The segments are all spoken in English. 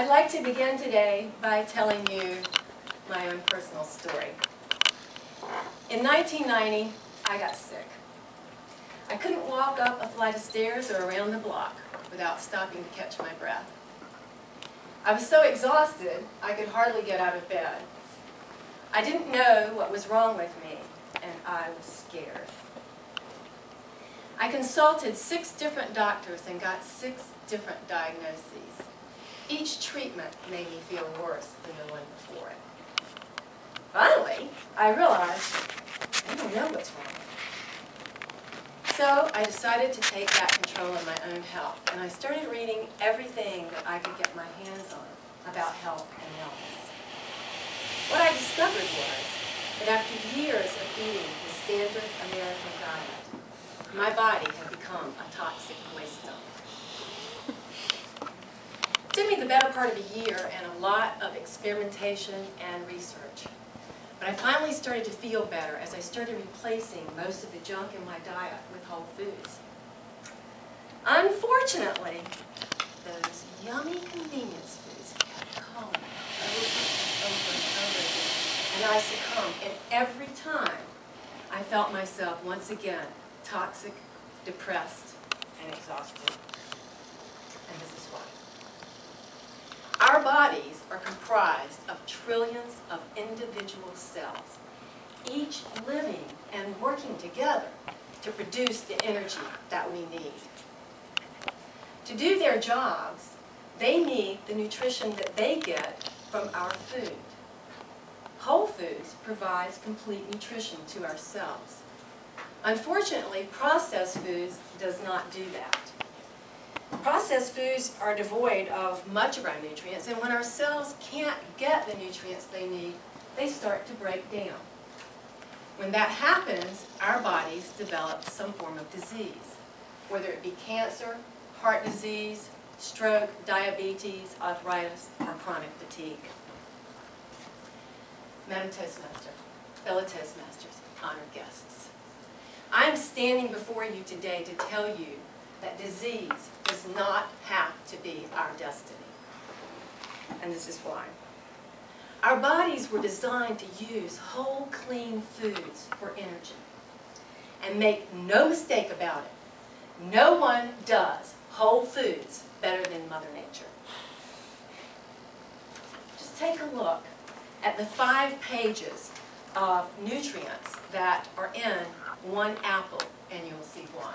I'd like to begin today by telling you my own personal story. In 1990, I got sick. I couldn't walk up a flight of stairs or around the block without stopping to catch my breath. I was so exhausted, I could hardly get out of bed. I didn't know what was wrong with me, and I was scared. I consulted 6 different doctors and got 6 different diagnoses. Each treatment made me feel worse than the one before it. Finally, I realized I don't know what's wrong. So I decided to take back control of my own health, and I started reading everything that I could get my hands on about health and wellness. What I discovered was that after years of eating the standard American diet, my body had become a toxic waste dump. It took me the better part of a year and a lot of experimentation and research. But I finally started to feel better as I started replacing most of the junk in my diet with whole foods. Unfortunately, those yummy convenience foods kept calling over and over again, and I succumbed. And every time, I felt myself once again toxic, depressed, and exhausted. And this is why. Our bodies are comprised of trillions of individual cells, each living and working together to produce the energy that we need. To do their jobs, they need the nutrition that they get from our food. Whole foods provides complete nutrition to our cells. Unfortunately, processed foods does not do that. Processed foods are devoid of much of our nutrients, and when our cells can't get the nutrients they need, they start to break down. When that happens, our bodies develop some form of disease, whether it be cancer, heart disease, stroke, diabetes, arthritis, or chronic fatigue. Madam Toastmaster, fellow Toastmasters, honored guests, I am standing before you today to tell you that disease does not have to be our destiny. And this is why. Our bodies were designed to use whole, clean foods for energy. And make no mistake about it, no one does whole foods better than Mother Nature. Just take a look at the 5 pages of nutrients that are in one apple, and you'll see why.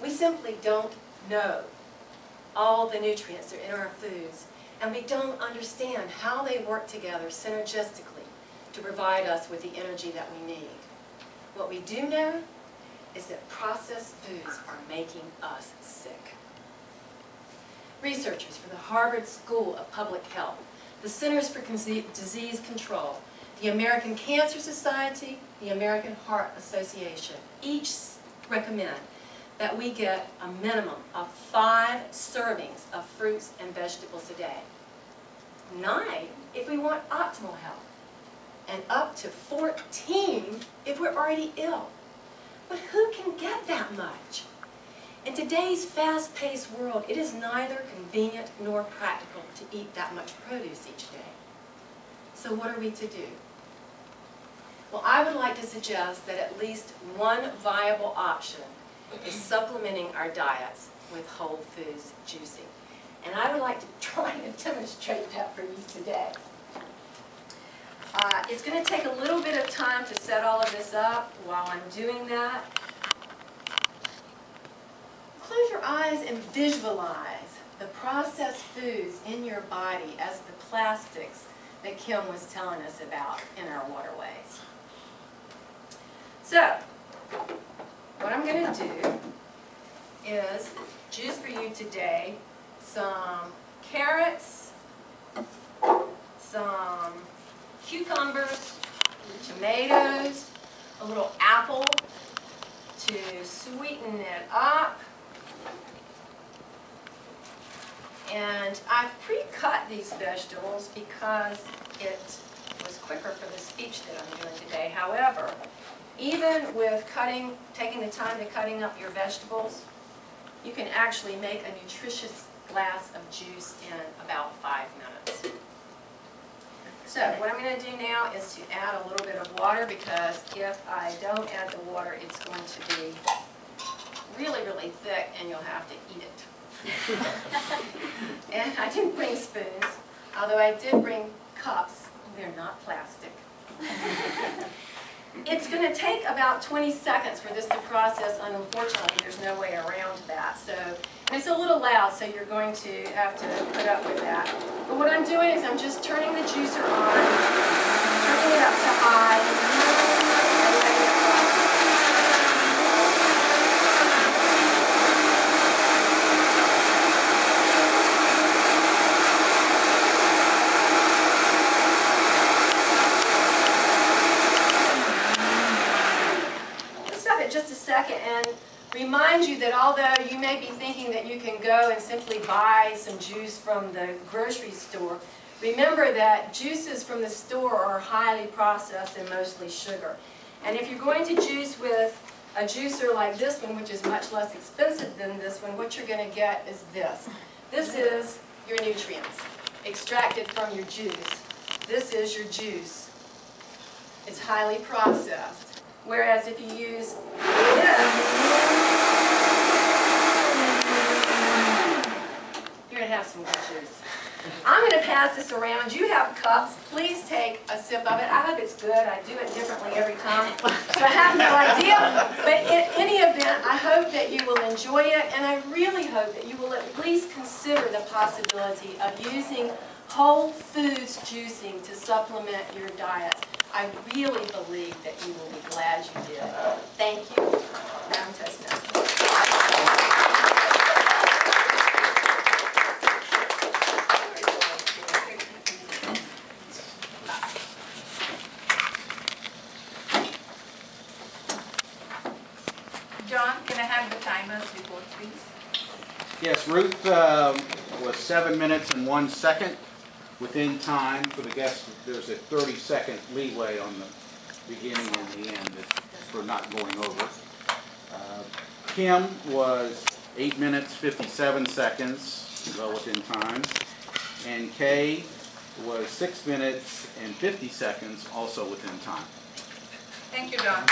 We simply don't know all the nutrients that are in our foods, and we don't understand how they work together synergistically to provide us with the energy that we need. What we do know is that processed foods are making us sick. Researchers for the Harvard School of Public Health, the Centers for Disease Control, the American Cancer Society, the American Heart Association, each recommend that we get a minimum of 5 servings of fruits and vegetables a day. 9 if we want optimal health, and up to 14 if we're already ill. But who can get that much? In today's fast-paced world, it is neither convenient nor practical to eat that much produce each day. So what are we to do? Well, I would like to suggest that at least one viable option is supplementing our diets with whole foods juicing. And I would like to try and demonstrate that for you today. It's going to take a little bit of time to set all of this up. While I'm doing that, close your eyes and visualize the processed foods in your body as the plastics that Kim was telling us about in our waterways. So, what I'm going to do is juice for you today some carrots, some cucumbers, tomatoes, a little apple to sweeten it up. And I've pre-cut these vegetables because it was quicker for the speech that I'm doing today. However, even with taking the time to cutting up your vegetables, you can actually make a nutritious glass of juice in about 5 minutes. So what I'm going to do now is to add a little bit of water, because if I don't add the water, it's going to be really, really thick and you'll have to eat it. And I didn't bring spoons, although I did bring cups. They're not plastic. It's going to take about 20 seconds for this to process, and unfortunately there's no way around that. So, and it's a little loud, so you're going to have to put up with that. But what I'm doing is I'm just turning the juicer on, turning it up to high, and letting it process. Just a second and remind you that although you may be thinking that you can go and simply buy some juice from the grocery store, remember that juices from the store are highly processed and mostly sugar. And if you're going to juice with a juicer like this one, which is much less expensive than this one, what you're going to get is this. This is your nutrients extracted from your juice. This is your juice. It's highly processed. Whereas if you use this, you're going to have some good juice. I'm going to pass this around. You have cups. Please take a sip of it. I hope it's good. I do it differently every time, so I have no idea. But in any event, I hope that you will enjoy it, and I really hope that you will at least consider the possibility of using whole foods juicing to supplement your diet. I really believe that you will be glad you did. Thank you. Madam Toastmaster. John, can I have the timers report, please? Yes, Ruth was 7 minutes and 1 second within time. For the guests, there's a 30-second leeway on the beginning and the end for not going over. Kim was 8 minutes 57 seconds, well within time. And Kay was 6 minutes and 50 seconds, also within time. Thank you, John.